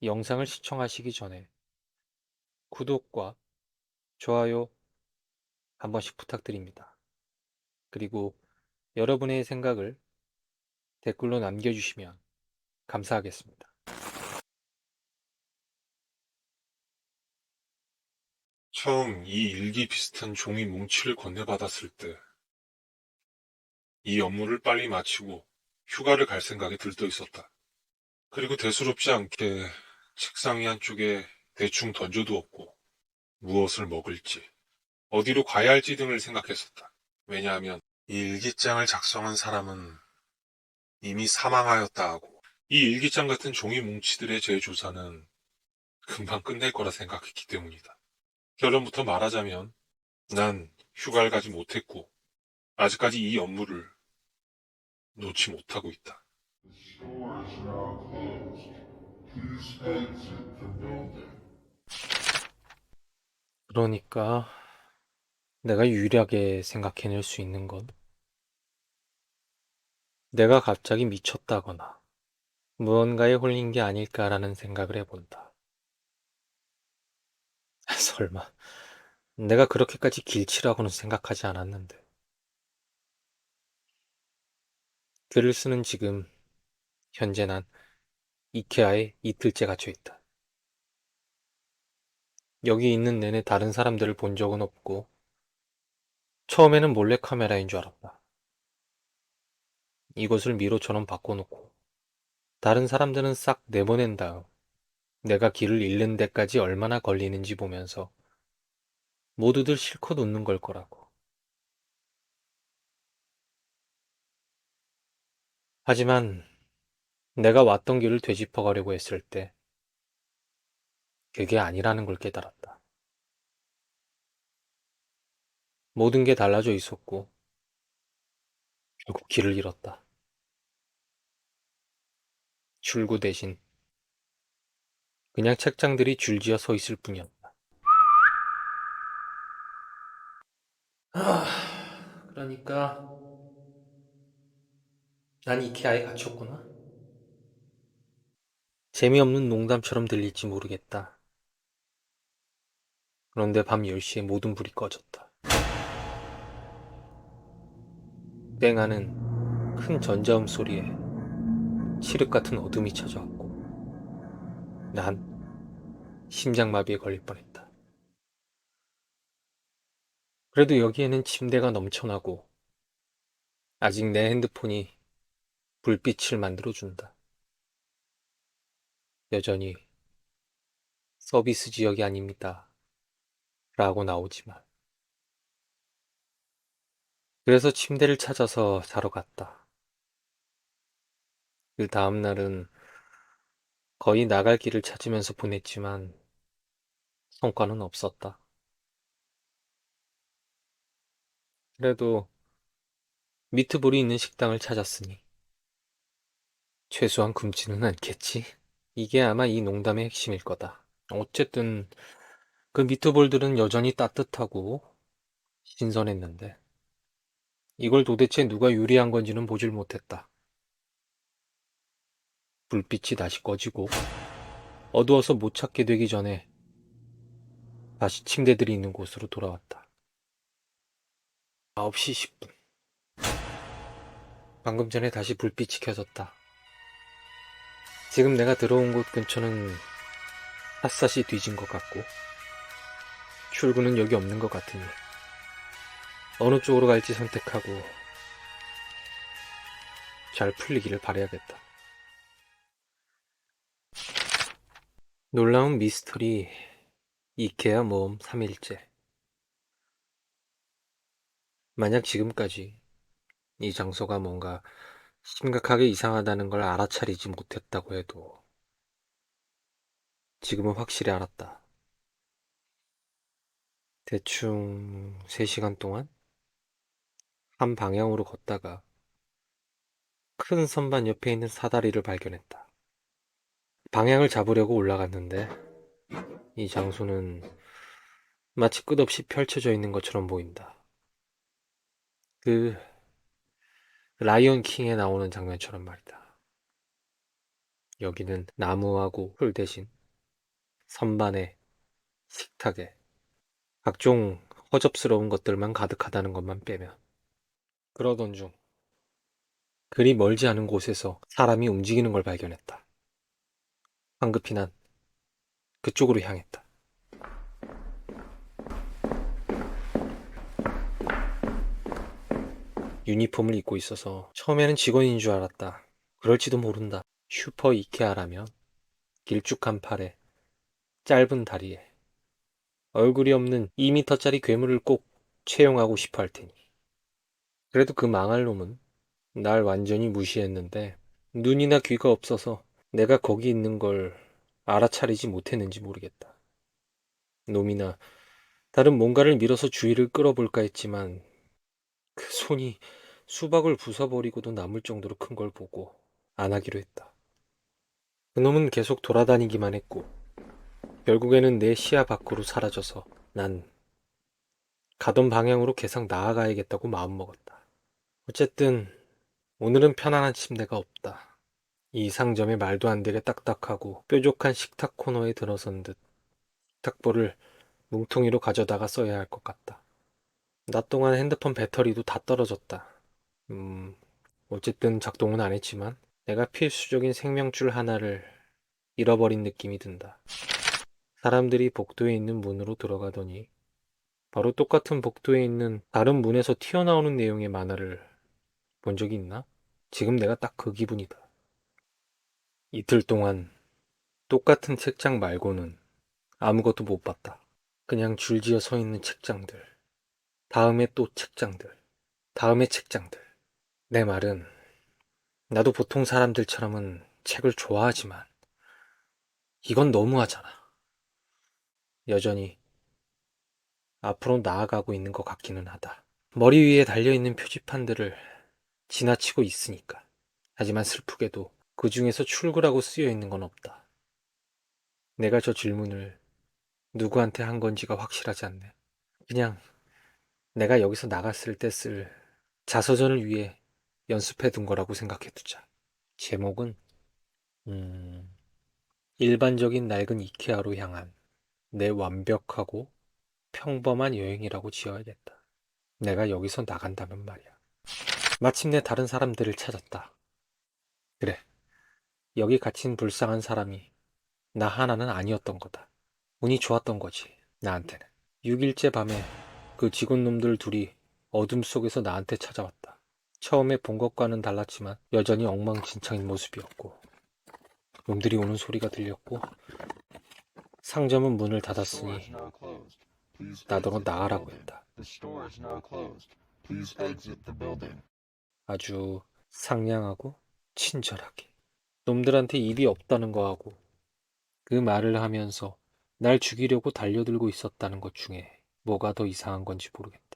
영상을 시청하시기 전에 구독과 좋아요 한 번씩 부탁드립니다. 그리고 여러분의 생각을 댓글로 남겨주시면 감사하겠습니다. 처음 이 일기 비슷한 종이 뭉치를 건네받았을 때, 이 업무를 빨리 마치고 휴가를 갈 생각에 들떠 있었다. 그리고 대수롭지 않게 책상 위 한쪽에 대충 던져두었고, 무엇을 먹을지, 어디로 가야 할지 등을 생각했었다. 왜냐하면 이 일기장을 작성한 사람은 이미 사망하였다 하고, 이 일기장 같은 종이 뭉치들의 재조사는 금방 끝낼 거라 생각했기 때문이다. 결론부터 말하자면, 난 휴가를 가지 못했고, 아직까지 이 업무를 놓지 못하고 있다. The store is now closed. Please exit the building. 그러니까 내가 유일하게 생각해낼 수 있는 건 내가 갑자기 미쳤다거나 무언가에 홀린 게 아닐까라는 생각을 해본다. 설마 내가 그렇게까지 길치라고는 생각하지 않았는데. 글을 쓰는 지금 현재 난 이케아에 이틀째 갇혀 있다. 여기 있는 내내 다른 사람들을 본 적은 없고 처음에는 몰래카메라인 줄 알았다. 이것을 미로처럼 바꿔놓고 다른 사람들은 싹 내보낸 다음 내가 길을 잃는 데까지 얼마나 걸리는지 보면서 모두들 실컷 웃는 걸 거라고. 하지만 내가 왔던 길을 되짚어가려고 했을 때 그게 아니라는 걸 깨달았다. 모든 게 달라져 있었고 결국 길을 잃었다. 출구 대신 그냥 책장들이 줄지어 서 있을 뿐이었다. 그러니까 난 이케아에 갇혔구나. 재미없는 농담처럼 들릴지 모르겠다. 그런데 밤 10시에 모든 불이 꺼졌다. 땡하는 큰 전자음 소리에 칠흑 같은 어둠이 찾아왔고 난 심장마비에 걸릴 뻔했다. 그래도 여기에는 침대가 넘쳐나고 아직 내 핸드폰이 불빛을 만들어준다. 여전히 서비스 지역이 아닙니다. 라고 나오지만. 그래서 침대를 찾아서 자러 갔다. 그 다음날은 거의 나갈 길을 찾으면서 보냈지만 성과는 없었다. 그래도 미트볼이 있는 식당을 찾았으니 최소한 굶지는 않겠지? 이게 아마 이 농담의 핵심일 거다. 어쨌든 그 미트볼들은 여전히 따뜻하고 신선했는데 이걸 도대체 누가 요리한 건지는 보질 못했다. 불빛이 다시 꺼지고 어두워서 못 찾게 되기 전에 다시 침대들이 있는 곳으로 돌아왔다. 9시 10분. 방금 전에 다시 불빛이 켜졌다. 지금 내가 들어온 곳 근처는 샅샅이 뒤진 것 같고 출구는 여기 없는 것 같으니 어느 쪽으로 갈지 선택하고 잘 풀리기를 바라야겠다. 놀라운 미스터리 이케아 모험 3일째. 만약 지금까지 이 장소가 뭔가 심각하게 이상하다는 걸 알아차리지 못했다고 해도 지금은 확실히 알았다. 대충 3시간 동안 한 방향으로 걷다가 큰 선반 옆에 있는 사다리를 발견했다. 방향을 잡으려고 올라갔는데 이 장소는 마치 끝없이 펼쳐져 있는 것처럼 보인다. 그 라이온 킹에 나오는 장면처럼 말이다. 여기는 나무하고 풀 대신 선반에 식탁에 각종 허접스러운 것들만 가득하다는 것만 빼면. 그러던 중 그리 멀지 않은 곳에서 사람이 움직이는 걸 발견했다. 황급히 난 그쪽으로 향했다. 유니폼을 입고 있어서 처음에는 직원인 줄 알았다. 그럴지도 모른다. 슈퍼 이케아라면 길쭉한 팔에 짧은 다리에 얼굴이 없는 2미터짜리 괴물을 꼭 채용하고 싶어 할 테니. 그래도 그 망할 놈은 날 완전히 무시했는데 눈이나 귀가 없어서 내가 거기 있는 걸 알아차리지 못했는지 모르겠다. 놈이나 다른 뭔가를 밀어서 주의를 끌어볼까 했지만 그 손이 수박을 부숴버리고도 남을 정도로 큰 걸 보고 안 하기로 했다. 그놈은 계속 돌아다니기만 했고 결국에는 내 시야 밖으로 사라져서 난 가던 방향으로 계속 나아가야겠다고 마음먹었다. 어쨌든 오늘은 편안한 침대가 없다. 이 상점의 말도 안 되게 딱딱하고 뾰족한 식탁 코너에 들어선 듯 식탁보를 뭉텅이로 가져다가 써야 할 것 같다. 낮 동안 핸드폰 배터리도 다 떨어졌다. 어쨌든 작동은 안 했지만 내가 필수적인 생명줄 하나를 잃어버린 느낌이 든다. 사람들이 복도에 있는 문으로 들어가더니 바로 똑같은 복도에 있는 다른 문에서 튀어나오는 내용의 만화를 본 적이 있나? 지금 내가 딱 그 기분이다. 이틀 동안 똑같은 책장 말고는 아무것도 못 봤다. 그냥 줄지어 서 있는 책장들. 다음에 또 책장들. 다음에 책장들. 내 말은 나도 보통 사람들처럼은 책을 좋아하지만 이건 너무하잖아. 여전히 앞으로 나아가고 있는 것 같기는 하다. 머리 위에 달려있는 표지판들을 지나치고 있으니까. 하지만 슬프게도 그 중에서 출구라고 쓰여 있는 건 없다. 내가 저 질문을 누구한테 한 건지가 확실하지 않네. 그냥 내가 여기서 나갔을 때 쓸 자서전을 위해 연습해 둔 거라고 생각해 두자. 제목은 일반적인 낡은 이케아로 향한 내 완벽하고 평범한 여행이라고 지어야겠다. 내가 여기서 나간다면 말이야. 마침내 다른 사람들을 찾았다. 그래, 여기 갇힌 불쌍한 사람이 나 하나는 아니었던 거다. 운이 좋았던 거지, 나한테는. 6일째 밤에 그 직원놈들 둘이 어둠 속에서 나한테 찾아왔다. 처음에 본 것과는 달랐지만 여전히 엉망진창인 모습이었고 놈들이 오는 소리가 들렸고 상점은 문을 닫았으니 나더러 나가라고 했다. 아주 상냥하고 친절하게. 놈들한테 입이 없다는 거하고 그 말을 하면서 날 죽이려고 달려들고 있었다는 것 중에 뭐가 더 이상한 건지 모르겠다.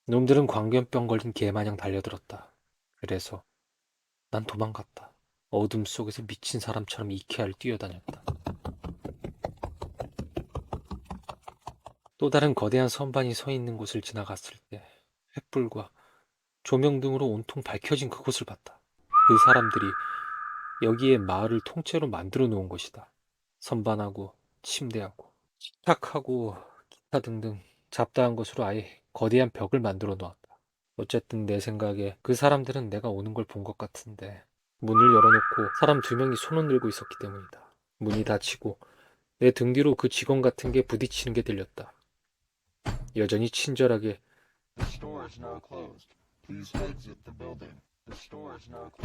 놈들은 광견병 걸린 개마냥 달려들었다. 그래서 난 도망갔다. 어둠 속에서 미친 사람처럼 이케아를 뛰어다녔다. 또 다른 거대한 선반이 서 있는 곳을 지나갔을 때 횃불과 조명등으로 온통 밝혀진 그곳을 봤다. 그 사람들이 여기에 마을을 통째로 만들어 놓은 것이다. 선반하고 침대하고 식탁하고 기타 등등 잡다한 것으로 아예 거대한 벽을 만들어 놓았다. 어쨌든 내 생각에 그 사람들은 내가 오는 걸 본 것 같은데 문을 열어놓고 사람 2명이 손을 들고 있었기 때문이다. 문이 닫히고 내 등 뒤로 그 직원 같은 게 부딪히는 게 들렸다. 여전히 친절하게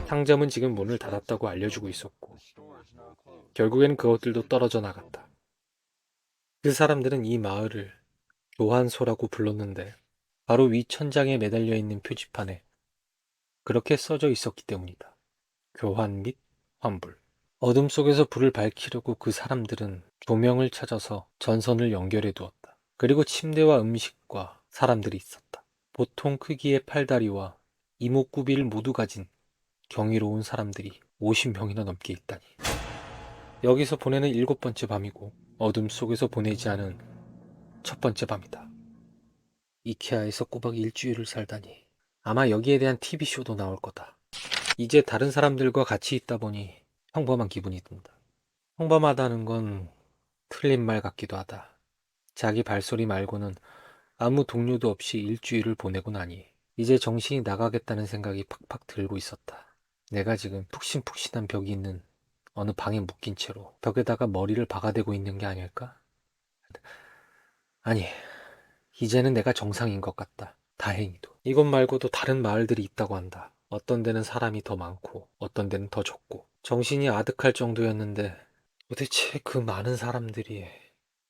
상점은 지금 문을 닫았다고 알려주고 있었고 결국엔 그것들도 떨어져 나갔다. 그 사람들은 이 마을을 교환소라고 불렀는데 바로 위 천장에 매달려 있는 표지판에 그렇게 써져 있었기 때문이다. 교환 및 환불. 어둠 속에서 불을 밝히려고 그 사람들은 조명을 찾아서 전선을 연결해 두었다. 그리고 침대와 음식과 사람들이 있었다. 보통 크기의 팔다리와 이목구비를 모두 가진 경이로운 사람들이 50명이나 넘게 있다니. 여기서 보내는 7번째 밤이고 어둠 속에서 보내지 않은 첫 번째 밤이다. 이케아에서 꼬박 일주일을 살다니. 아마 여기에 대한 TV쇼도 나올 거다. 이제 다른 사람들과 같이 있다 보니 평범한 기분이 든다. 평범하다는 건 틀린 말 같기도 하다. 자기 발소리 말고는 아무 동료도 없이 일주일을 보내고 나니 이제 정신이 나가겠다는 생각이 팍팍 들고 있었다. 내가 지금 푹신푹신한 벽이 있는 어느 방에 묶인 채로 벽에다가 머리를 박아대고 있는 게 아닐까? 아니, 이제는 내가 정상인 것 같다. 다행히도. 이것 말고도 다른 마을들이 있다고 한다. 어떤 데는 사람이 더 많고 어떤 데는 더 적고 정신이 아득할 정도였는데 도대체 그 많은 사람들이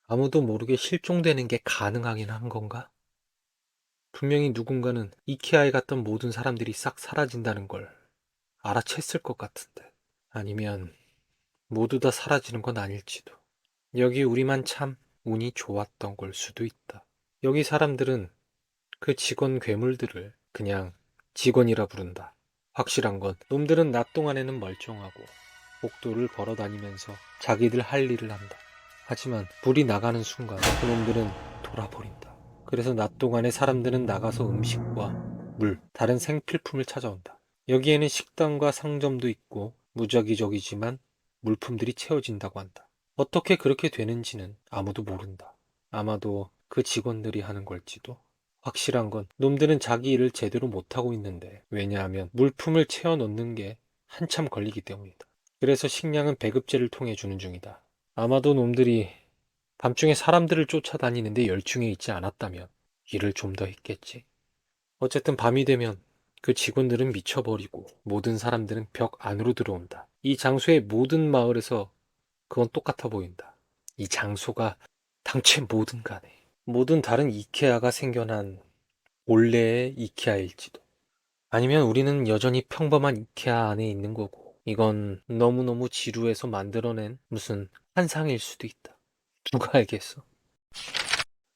아무도 모르게 실종되는 게 가능하긴 한 건가? 분명히 누군가는 이케아에 갔던 모든 사람들이 싹 사라진다는 걸 알아챘을 것 같은데. 아니면 모두 다 사라지는 건 아닐지도. 여기 우리만 참 운이 좋았던 걸 수도 있다. 여기 사람들은 그 직원 괴물들을 그냥 직원이라 부른다. 확실한 건 놈들은 낮 동안에는 멀쩡하고 복도를 걸어 다니면서 자기들 할 일을 한다. 하지만 불이 나가는 순간 그놈들은 돌아버린다. 그래서 낮 동안에 사람들은 나가서 음식과 물, 다른 생필품을 찾아온다. 여기에는 식당과 상점도 있고 무작위적이지만 물품들이 채워진다고 한다. 어떻게 그렇게 되는지는 아무도 모른다. 아마도 그 직원들이 하는 걸지도. 확실한 건 놈들은 자기 일을 제대로 못하고 있는데, 왜냐하면 물품을 채워 넣는 게 한참 걸리기 때문이다. 그래서 식량은 배급제를 통해 주는 중이다. 아마도 놈들이 밤중에 사람들을 쫓아다니는데 열중해 있지 않았다면 일을 좀 더 했겠지. 어쨌든 밤이 되면 그 직원들은 미쳐버리고 모든 사람들은 벽 안으로 들어온다. 이 장소의 모든 마을에서 그건 똑같아 보인다. 이 장소가 당최 뭐든 간에 모든 다른 이케아가 생겨난 본래의 이케아일지도. 아니면 우리는 여전히 평범한 이케아 안에 있는 거고 이건 너무너무 지루해서 만들어낸 무슨 환상일 수도 있다. 누가 알겠어?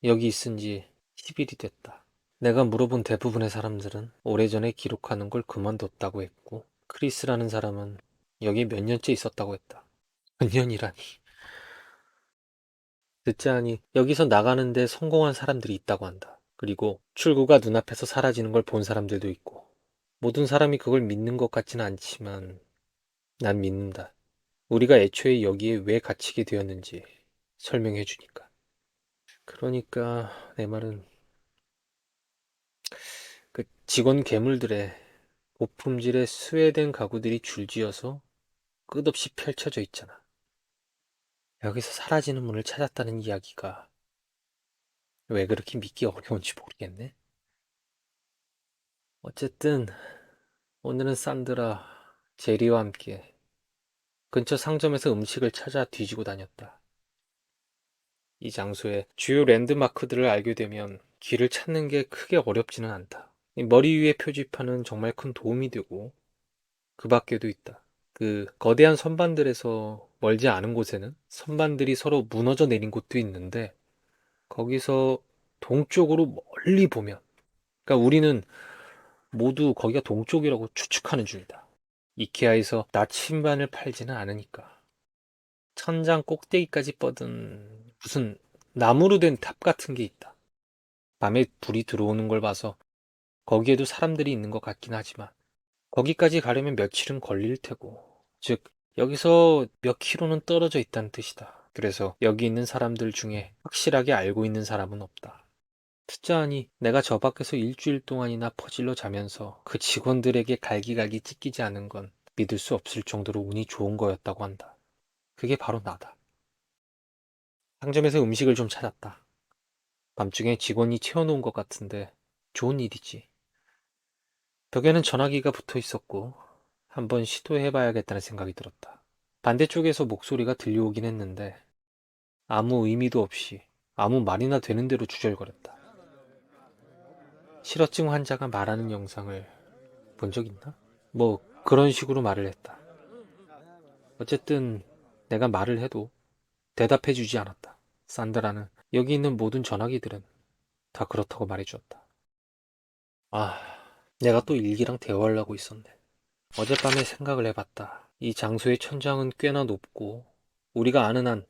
여기 있은 지 10일이 됐다. 내가 물어본 대부분의 사람들은 오래전에 기록하는 걸 그만뒀다고 했고 크리스라는 사람은 여기 몇 년째 있었다고 했다. 몇 년이라니. 듣자하니 여기서 나가는데 성공한 사람들이 있다고 한다. 그리고 출구가 눈앞에서 사라지는 걸 본 사람들도 있고 모든 사람이 그걸 믿는 것 같지는 않지만 난 믿는다. 우리가 애초에 여기에 왜 갇히게 되었는지 설명해 주니까. 그러니까 내 말은 그 직원 괴물들의 고품질의 스웨덴 가구들이 줄지어서 끝없이 펼쳐져 있잖아. 여기서 사라지는 문을 찾았다는 이야기가 왜 그렇게 믿기 어려운지 모르겠네. 어쨌든 오늘은 산드라, 제리와 함께 근처 상점에서 음식을 찾아 뒤지고 다녔다. 이 장소의 주요 랜드마크들을 알게 되면 길을 찾는 게 크게 어렵지는 않다. 이 머리 위에 표지판은 정말 큰 도움이 되고 그 밖에도 있다. 그 거대한 선반들에서 멀지 않은 곳에는 선반들이 서로 무너져 내린 곳도 있는데 거기서 동쪽으로 멀리 보면, 그러니까 우리는 모두 거기가 동쪽이라고 추측하는 중이다. 이케아에서 나침반을 팔지는 않으니까. 천장 꼭대기까지 뻗은 무슨 나무로 된 탑 같은 게 있다. 밤에 불이 들어오는 걸 봐서 거기에도 사람들이 있는 것 같긴 하지만 거기까지 가려면 며칠은 걸릴 테고, 즉 여기서 몇 킬로는 떨어져 있다는 뜻이다. 그래서 여기 있는 사람들 중에 확실하게 알고 있는 사람은 없다. 듣자하니 내가 저 밖에서 일주일 동안이나 퍼질러 자면서 그 직원들에게 갈기갈기 찢기지 않은 건 믿을 수 없을 정도로 운이 좋은 거였다고 한다. 그게 바로 나다. 상점에서 음식을 좀 찾았다. 밤중에 직원이 채워놓은 것 같은데 좋은 일이지. 벽에는 전화기가 붙어 있었고 한번 시도해봐야겠다는 생각이 들었다. 반대쪽에서 목소리가 들려오긴 했는데 아무 의미도 없이 아무 말이나 되는 대로 주절거렸다. 실어증 환자가 말하는 영상을 본 적 있나? 뭐 그런 식으로 말을 했다. 어쨌든 내가 말을 해도 대답해주지 않았다. 산드라는 여기 있는 모든 전화기들은 다 그렇다고 말해주었다. 아, 내가 또 일기랑 대화를 하고 있었네. 어젯밤에 생각을 해봤다. 이 장소의 천장은 꽤나 높고 우리가 아는 한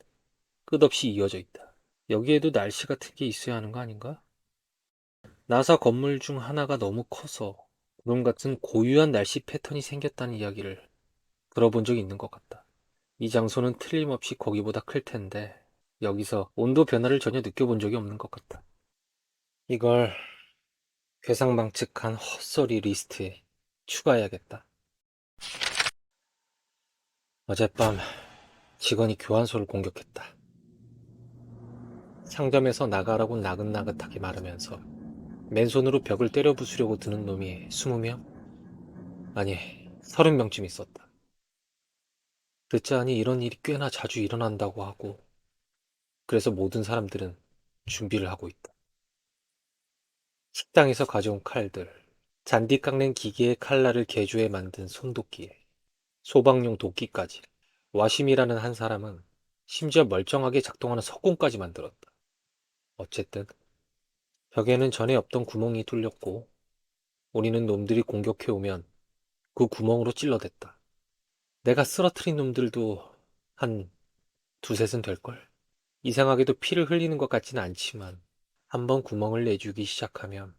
끝없이 이어져 있다. 여기에도 날씨 같은 게 있어야 하는 거 아닌가? 나사 건물 중 하나가 너무 커서 구름 같은 고유한 날씨 패턴이 생겼다는 이야기를 들어본 적이 있는 것 같다. 이 장소는 틀림없이 거기보다 클 텐데 여기서 온도 변화를 전혀 느껴본 적이 없는 것 같다. 이걸 괴상망측한 헛소리 리스트에 추가해야겠다. 어젯밤 직원이 교환소를 공격했다. 상점에서 나가라고 나긋나긋하게 말하면서 맨손으로 벽을 때려 부수려고 드는 놈이 20명? 아니, 30명쯤 있었다. 듣자하니 이런 일이 꽤나 자주 일어난다고 하고, 그래서 모든 사람들은 준비를 하고 있다. 식당에서 가져온 칼들, 잔디 깎는 기계의 칼날을 개조해 만든 손도끼에 소방용 도끼까지. 와심이라는 한 사람은 심지어 멀쩡하게 작동하는 석궁까지 만들었다. 어쨌든 벽에는 전에 없던 구멍이 뚫렸고 우리는 놈들이 공격해오면 그 구멍으로 찔러댔다. 내가 쓰러뜨린 놈들도 한 두셋은 될걸? 이상하게도 피를 흘리는 것 같지는 않지만 한번 구멍을 내주기 시작하면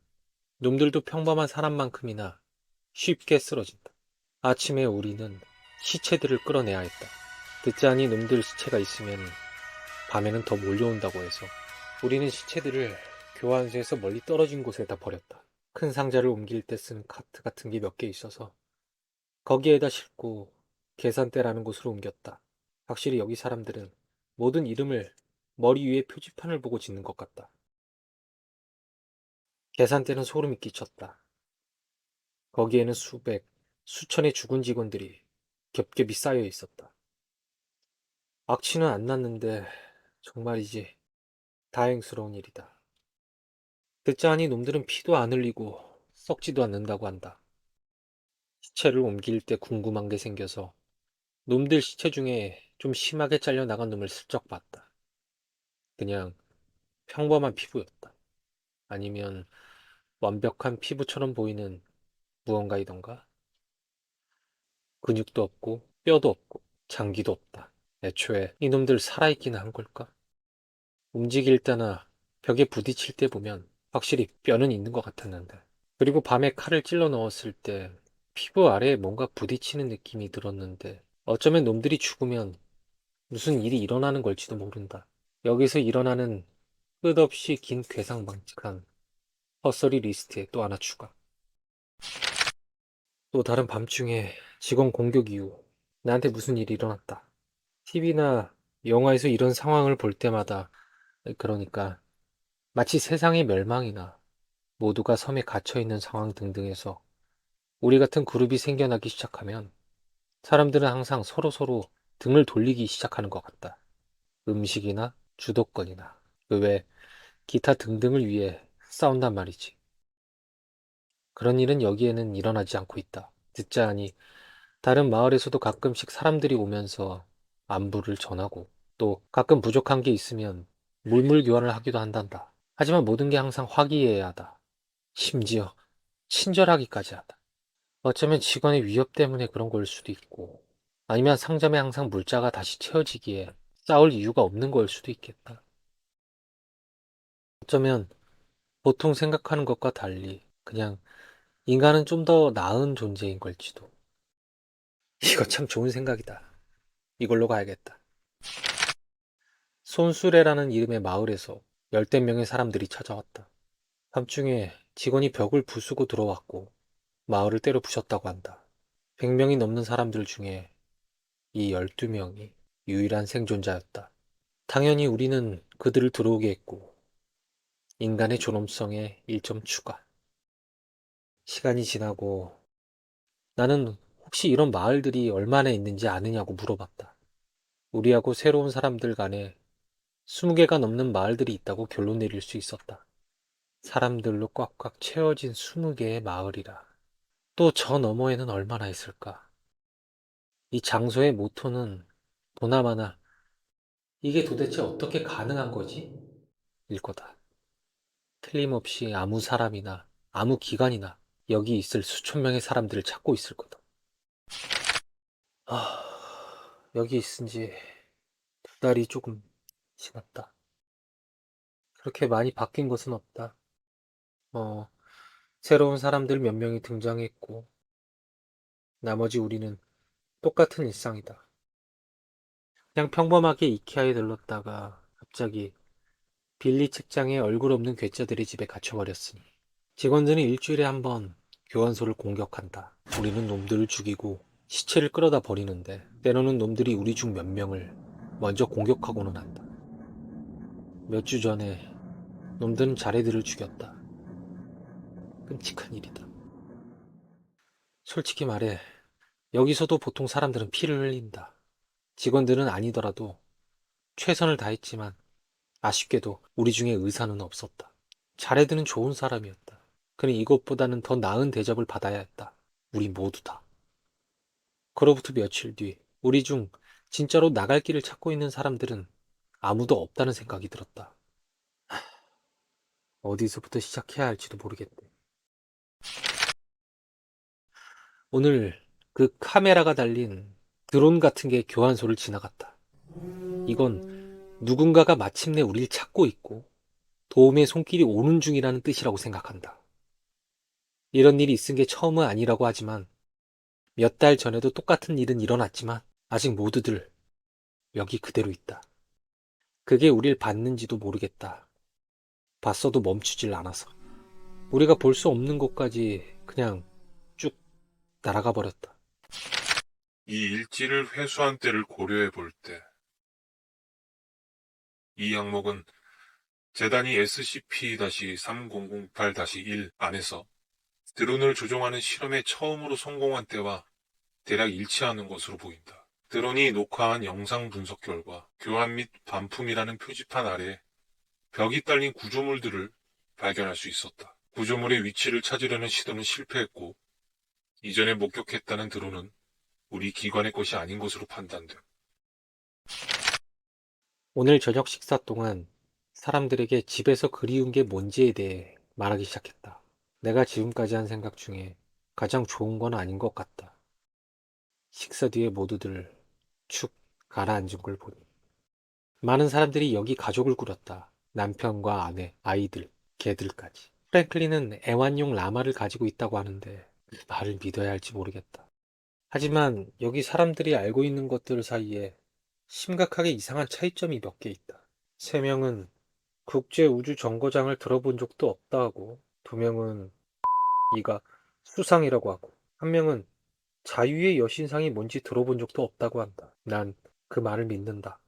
놈들도 평범한 사람만큼이나 쉽게 쓰러진다. 아침에 우리는 시체들을 끌어내야 했다. 듣자하니 놈들 시체가 있으면 밤에는 더 몰려온다고 해서 우리는 시체들을 교환소에서 멀리 떨어진 곳에다 버렸다. 큰 상자를 옮길 때 쓰는 카트 같은 게 몇 개 있어서 거기에다 싣고 계산대라는 곳으로 옮겼다. 확실히 여기 사람들은 모든 이름을 머리 위에 표지판을 보고 짓는 것 같다. 계산대는 소름이 끼쳤다. 거기에는 수백, 수천의 죽은 직원들이 겹겹이 쌓여 있었다. 악취는 안 났는데 정말이지 다행스러운 일이다. 듣자하니 놈들은 피도 안 흘리고 썩지도 않는다고 한다. 시체를 옮길 때 궁금한 게 생겨서 놈들 시체 중에 좀 심하게 잘려나간 놈을 슬쩍 봤다. 그냥 평범한 피부였다. 아니면 완벽한 피부처럼 보이는 무언가이던가? 근육도 없고 뼈도 없고 장기도 없다. 애초에 이놈들 살아있기는 한 걸까? 움직일 때나 벽에 부딪힐 때 보면 확실히 뼈는 있는 것 같았는데. 그리고 밤에 칼을 찔러 넣었을 때 피부 아래에 뭔가 부딪히는 느낌이 들었는데 어쩌면 놈들이 죽으면 무슨 일이 일어나는 걸지도 모른다. 여기서 일어나는 끝없이 긴 괴상망측한 헛소리 리스트에 또 하나 추가. 또 다른 밤중에 직원 공격 이후 나한테 무슨 일이 일어났다. TV나 영화에서 이런 상황을 볼 때마다 그러니까 마치 세상의 멸망이나 모두가 섬에 갇혀있는 상황 등등에서 우리 같은 그룹이 생겨나기 시작하면 사람들은 항상 서로서로 등을 돌리기 시작하는 것 같다. 음식이나 주도권이나 그 외 기타 등등을 위해 싸운단 말이지. 그런 일은 여기에는 일어나지 않고 있다. 듣자 하니 다른 마을에서도 가끔씩 사람들이 오면서 안부를 전하고 또 가끔 부족한 게 있으면 물물 교환을 하기도 한단다. 하지만 모든 게 항상 화기애애하다. 심지어 친절하기까지 하다. 어쩌면 직원의 위협 때문에 그런 걸 수도 있고 아니면 상점에 항상 물자가 다시 채워지기에 싸울 이유가 없는 걸 수도 있겠다. 어쩌면 보통 생각하는 것과 달리 그냥 인간은 좀 더 나은 존재인 걸지도. 이거 참 좋은 생각이다. 이걸로 가야겠다. 손수레라는 이름의 마을에서 열댓 명의 사람들이 찾아왔다. 밤중에 직원이 벽을 부수고 들어왔고 마을을 때려 부셨다고 한다. 100명이 넘는 사람들 중에 이 12명이 유일한 생존자였다. 당연히 우리는 그들을 들어오게 했고 인간의 존엄성에 1점 추가. 시간이 지나고 나는 혹시 이런 마을들이 얼마나 있는지 아느냐고 물어봤다. 우리하고 새로운 사람들 간에 20개가 넘는 마을들이 있다고 결론 내릴 수 있었다. 사람들로 꽉꽉 채워진 20개의 마을이라. 또 저 너머에는 얼마나 있을까? 이 장소의 모토는 보나마나 이게 도대체 어떻게 가능한 거지? 일 거다. 틀림없이 아무 사람이나 아무 기관이나 여기 있을 수천 명의 사람들을 찾고 있을 거다. 여기 있은 지 2달이 조금 지났다. 그렇게 많이 바뀐 것은 없다. 어, 새로운 사람들 몇 명이 등장했고, 나머지 우리는 똑같은 일상이다. 그냥 평범하게 이케아에 들렀다가 갑자기 빌리 책장에 얼굴 없는 괴짜들의 집에 갇혀버렸으니 직원들은 일주일에 한 번 교환소를 공격한다. 우리는 놈들을 죽이고 시체를 끌어다 버리는데 때로는 놈들이 우리 중 몇 명을 먼저 공격하고는 한다. 몇 주 전에 놈들은 자네들을 죽였다. 끔찍한 일이다. 솔직히 말해 여기서도 보통 사람들은 피를 흘린다. 직원들은 아니더라도 최선을 다했지만 아쉽게도 우리 중에 의사는 없었다. 자네들은 좋은 사람이었다. 그는 이것보다는 더 나은 대접을 받아야 했다. 우리 모두 다. 그로부터 며칠 뒤 우리 중 진짜로 나갈 길을 찾고 있는 사람들은 아무도 없다는 생각이 들었다. 어디서부터 시작해야 할지도 모르겠대. 오늘 그 카메라가 달린 드론 같은 게 교환소를 지나갔다. 이건 누군가가 마침내 우릴 찾고 있고 도움의 손길이 오는 중이라는 뜻이라고 생각한다. 이런 일이 있은 게 처음은 아니라고 하지만 몇 달 전에도 똑같은 일은 일어났지만 아직 모두들 여기 그대로 있다. 그게 우릴 봤는지도 모르겠다. 봤어도 멈추질 않아서. 우리가 볼 수 없는 곳까지 그냥 쭉 날아가 버렸다. 이 일지를 회수한 때를 고려해 볼 때, 이 항목은 재단이 SCP-3008-1 안에서 드론을 조종하는 실험에 처음으로 성공한 때와 대략 일치하는 것으로 보인다. 드론이 녹화한 영상 분석 결과 교환 및 반품이라는 표지판 아래 벽이 딸린 구조물들을 발견할 수 있었다. 구조물의 위치를 찾으려는 시도는 실패했고 이전에 목격했다는 드론은 우리 기관의 것이 아닌 것으로 판단돼. 오늘 저녁 식사 동안 사람들에게 집에서 그리운 게 뭔지에 대해 말하기 시작했다. 내가 지금까지 한 생각 중에 가장 좋은 건 아닌 것 같다. 식사 뒤에 모두들 축 가라앉은 걸 보니. 많은 사람들이 여기 가족을 꾸렸다. 남편과 아내, 아이들, 개들까지. 프랭클린은 애완용 라마를 가지고 있다고 하는데 그 말을 믿어야 할지 모르겠다. 하지만 여기 사람들이 알고 있는 것들 사이에 심각하게 이상한 차이점이 몇 개 있다. 세 명은 국제우주정거장을 들어본 적도 없다 하고, 두 명은 이가 수상이라고 하고, 한 명은 자유의 여신상이 뭔지 들어본 적도 없다고 한다. 난 그 말을 믿는다.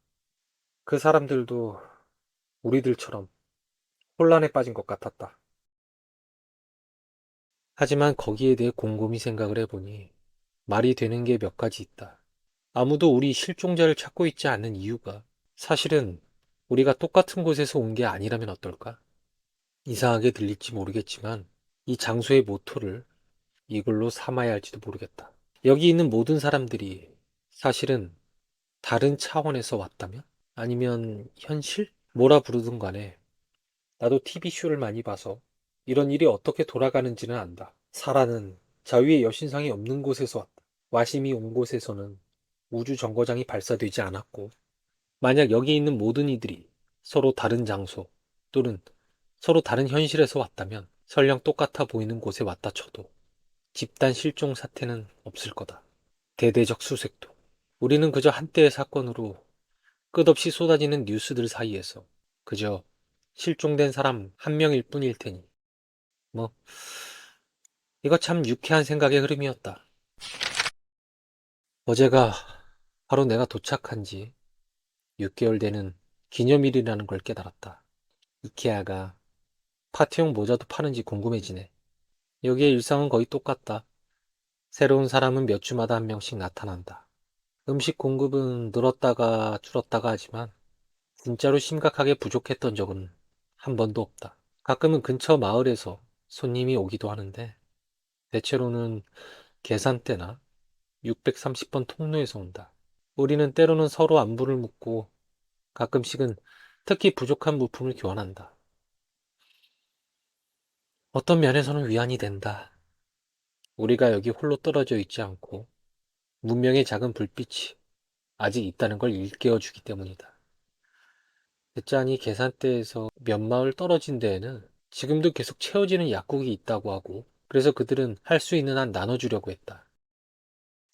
그 사람들도 우리들처럼 혼란에 빠진 것 같았다. 하지만 거기에 대해 곰곰이 생각을 해보니 말이 되는 게 몇 가지 있다. 아무도 우리 실종자를 찾고 있지 않은 이유가 사실은 우리가 똑같은 곳에서 온 게 아니라면 어떨까? 이상하게 들릴지 모르겠지만 이 장소의 모토를 이걸로 삼아야 할지도 모르겠다. 여기 있는 모든 사람들이 사실은 다른 차원에서 왔다면? 아니면 현실? 뭐라 부르든 간에 나도 TV쇼를 많이 봐서 이런 일이 어떻게 돌아가는지는 안다. 사라는 자유의 여신상이 없는 곳에서 왔다. 와심이 온 곳에서는 우주 정거장이 발사되지 않았고, 만약 여기 있는 모든 이들이 서로 다른 장소 또는 서로 다른 현실에서 왔다면 설령 똑같아 보이는 곳에 왔다 쳐도 집단 실종 사태는 없을 거다. 대대적 수색도. 우리는 그저 한때의 사건으로 끝없이 쏟아지는 뉴스들 사이에서 그저 실종된 사람 한 명일 뿐일 테니. 뭐, 이거 참 유쾌한 생각의 흐름이었다. 어제가 바로 내가 도착한 지 6개월 되는 기념일이라는 걸 깨달았다. 이케아가 파티용 모자도 파는지 궁금해지네. 여기의 일상은 거의 똑같다. 새로운 사람은 몇 주마다 한 명씩 나타난다. 음식 공급은 늘었다가 줄었다가 하지만 진짜로 심각하게 부족했던 적은 한 번도 없다. 가끔은 근처 마을에서 손님이 오기도 하는데 대체로는 계산대나 630번 통로에서 온다. 우리는 때로는 서로 안부를 묻고 가끔씩은 특히 부족한 물품을 교환한다. 어떤 면에서는 위안이 된다. 우리가 여기 홀로 떨어져 있지 않고 문명의 작은 불빛이 아직 있다는 걸 일깨워주기 때문이다. 듣자니 계산대에서 몇 마을 떨어진 데에는 지금도 계속 채워지는 약국이 있다고 하고 그래서 그들은 할 수 있는 한 나눠주려고 했다.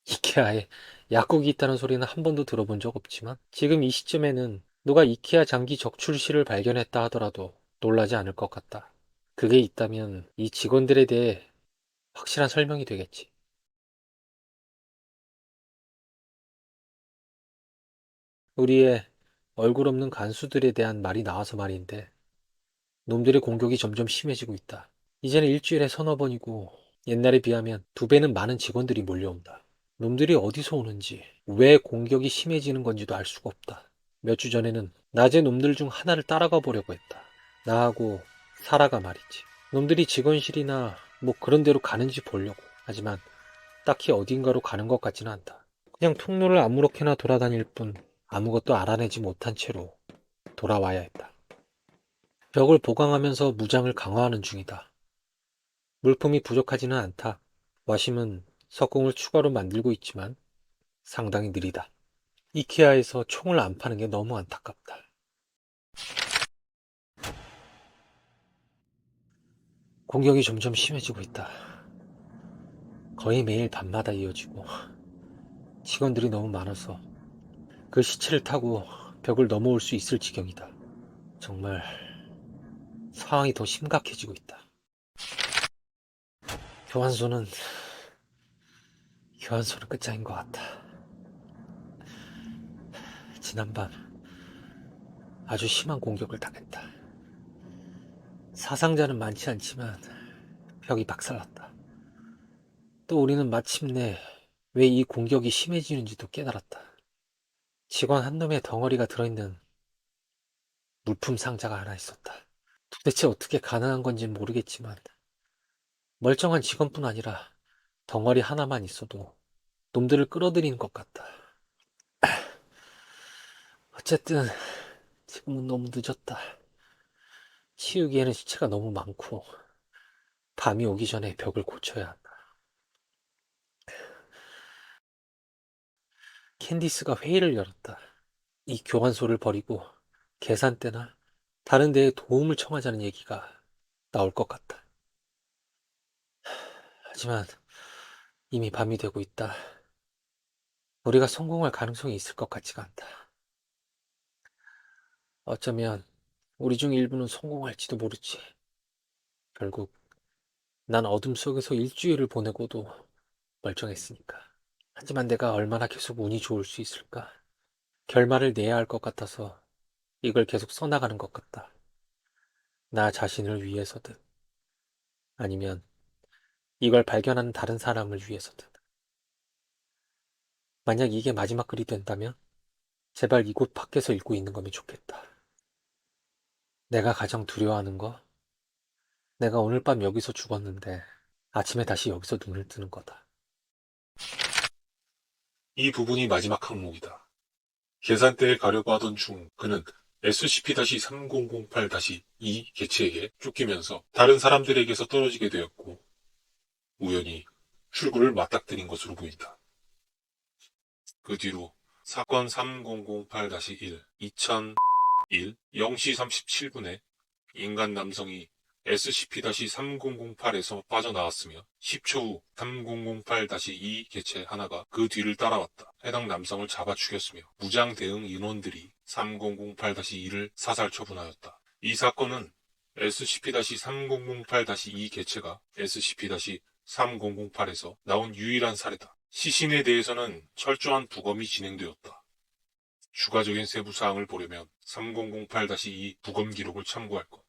이케아에 약국이 있다는 소리는 한 번도 들어본 적 없지만 지금 이 시점에는 누가 이케아 장기 적출시를 발견했다 하더라도 놀라지 않을 것 같다. 그게 있다면 이 직원들에 대해 확실한 설명이 되겠지. 우리의 얼굴 없는 간수들에 대한 말이 나와서 말인데 놈들의 공격이 점점 심해지고 있다. 이제는 일주일에 서너 번이고 옛날에 비하면 두 배는 많은 직원들이 몰려온다. 놈들이 어디서 오는지, 왜 공격이 심해지는 건지도 알 수가 없다. 몇 주 전에는 낮에 놈들 중 하나를 따라가 보려고 했다. 나하고 사라가 말이지. 놈들이 직원실이나 뭐 그런 데로 가는지 보려고. 하지만 딱히 어딘가로 가는 것 같지는 않다. 그냥 통로를 아무렇게나 돌아다닐 뿐 아무것도 알아내지 못한 채로 돌아와야 했다. 벽을 보강하면서 무장을 강화하는 중이다. 물품이 부족하지는 않다. 와심은 석궁을 추가로 만들고 있지만 상당히 느리다. 이케아에서 총을 안 파는 게 너무 안타깝다. 공격이 점점 심해지고 있다. 거의 매일 밤마다 이어지고 직원들이 너무 많아서 그 시체를 타고 벽을 넘어올 수 있을 지경이다. 정말 상황이 더 심각해지고 있다. 교환소는 끝장인 것 같다. 지난밤 아주 심한 공격을 당했다. 사상자는 많지 않지만 벽이 박살났다. 또 우리는 마침내 왜 이 공격이 심해지는지도 깨달았다. 직원 한 놈의 덩어리가 들어있는 물품 상자가 하나 있었다. 도대체 어떻게 가능한 건지는 모르겠지만 멀쩡한 직원뿐 아니라 덩어리 하나만 있어도 놈들을 끌어들이는 것 같다. 어쨌든 지금은 너무 늦었다. 치우기에는 시체가 너무 많고 밤이 오기 전에 벽을 고쳐야 한다. 캔디스가 회의를 열었다. 이 교환소를 버리고 계산대나 다른 데에 도움을 청하자는 얘기가 나올 것 같다. 하지만 이미 밤이 되고 있다. 우리가 성공할 가능성이 있을 것 같지가 않다. 어쩌면 우리 중 일부는 성공할지도 모르지. 결국 난 어둠 속에서 일주일을 보내고도 멀쩡했으니까. 하지만 내가 얼마나 계속 운이 좋을 수 있을까? 결말을 내야 할 것 같아서 이걸 계속 써나가는 것 같다. 나 자신을 위해서든 아니면 이걸 발견하는 다른 사람을 위해서든. 만약 이게 마지막 글이 된다면 제발 이곳 밖에서 읽고 있는 거면 좋겠다. 내가 가장 두려워하는 거? 내가 오늘 밤 여기서 죽었는데 아침에 다시 여기서 눈을 뜨는 거다. 이 부분이 마지막 항목이다. 계산대에 가려고 하던 중 그는 SCP-3008-2 개체에게 쫓기면서 다른 사람들에게서 떨어지게 되었고 우연히 출구를 맞닥뜨린 것으로 보인다. 그 뒤로 사건 3008-1 2001 0시 37분에 인간 남성이 SCP-3008에서 빠져나왔으며 10초 후 3008-2 개체 하나가 그 뒤를 따라왔다. 해당 남성을 잡아 죽였으며 무장 대응 인원들이 3008-2를 사살 처분하였다. 이 사건은 SCP-3008-2 개체가 SCP-3008에서 나온 유일한 사례다. 시신에 대해서는 철저한 부검이 진행되었다. 추가적인 세부 사항을 보려면 3008-2 부검 기록을 참고할 것.